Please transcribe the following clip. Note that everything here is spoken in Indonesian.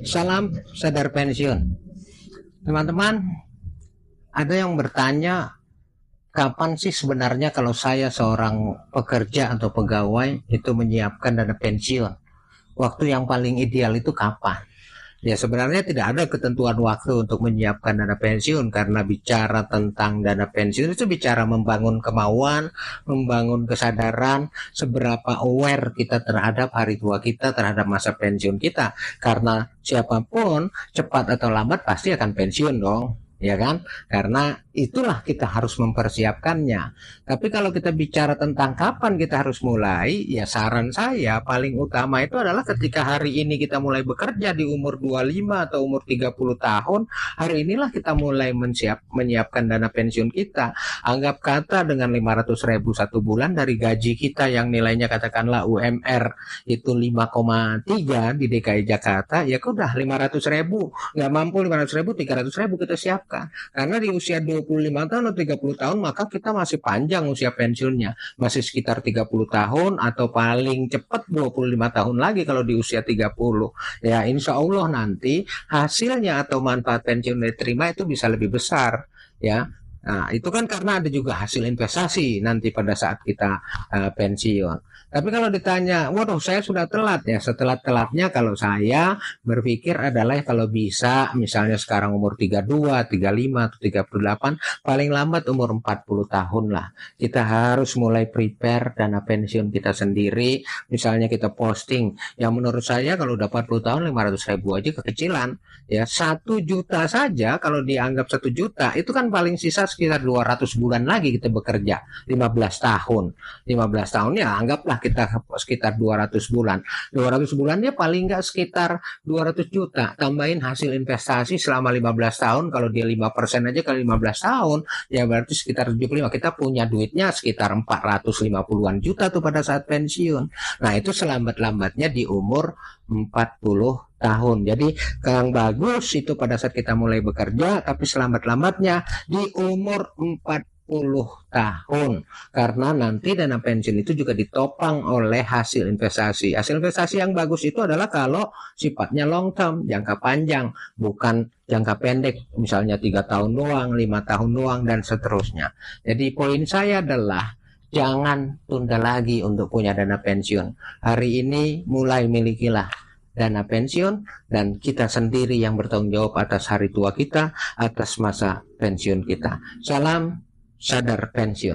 Salam sadar pensiun. Teman-teman, ada yang bertanya, kapan sih sebenarnya kalau saya seorang pekerja atau pegawai itu menyiapkan dana pensiun? Waktu yang paling ideal itu kapan? Ya sebenarnya tidak ada ketentuan waktu untuk menyiapkan dana pensiun, karena bicara tentang dana pensiun itu bicara membangun kemauan, membangun kesadaran, seberapa aware kita terhadap hari tua kita, terhadap masa pensiun kita. Karena siapapun cepat atau lambat pasti akan pensiun dong, ya kan? Karena itulah kita harus mempersiapkannya. Tapi kalau kita bicara tentang kapan kita harus mulai, ya saran saya paling utama itu adalah ketika hari ini kita mulai bekerja di umur 25 atau umur 30 tahun, hari inilah kita mulai menyiapkan dana pensiun kita. Anggap kata dengan 500.000 satu bulan dari gaji kita yang nilainya katakanlah UMR itu 5,3 di DKI Jakarta, ya udah 500.000. Nggak mampu 500.000, 300.000 kita siapkan. Karena di usia 25 tahun atau 30 tahun maka kita masih panjang usia pensiunnya, masih sekitar 30 tahun atau paling cepat 25 tahun lagi kalau di usia 30. Ya insya Allah nanti hasilnya atau manfaat pensiun yang diterima itu bisa lebih besar ya. Nah itu kan karena ada juga hasil investasi nanti pada saat kita pensiun. Tapi kalau ditanya, waduh saya sudah telat ya, setelat-telatnya kalau saya berpikir adalah kalau bisa misalnya sekarang umur 32, 35, atau 38, paling lambat umur 40 tahun lah. Kita harus mulai prepare dana pensiun kita sendiri. Misalnya kita posting, yang menurut saya kalau udah 40 tahun 500.000 aja kekecilan. Ya 1 juta saja kalau dianggap 1 juta, itu kan paling sisa sekitar 200 bulan lagi kita bekerja, 15 tahun. 15 tahun ya anggaplah kita sekitar 200 bulan. 200 bulan dia paling nggak sekitar 200 juta. Tambahin hasil investasi selama 15 tahun, kalau dia 5% aja kali 15 tahun, ya berarti sekitar 75. Kita punya duitnya sekitar 450-an juta tuh pada saat pensiun. Nah itu selambat-lambatnya di umur 40 tahun. Jadi yang bagus itu pada saat kita mulai bekerja, tapi selambat-lambatnya di umur 40 tahun, karena nanti dana pensiun itu juga ditopang oleh hasil investasi. Hasil investasi yang bagus itu adalah kalau sifatnya long term, jangka panjang, bukan jangka pendek, misalnya 3 tahun doang, 5 tahun doang, dan seterusnya. Jadi poin saya adalah jangan tunda lagi untuk punya dana pensiun. Hari ini mulai milikilah dana pensiun, dan kita sendiri yang bertanggung jawab atas hari tua kita, atas masa pensiun kita. Salam sadar pensiun.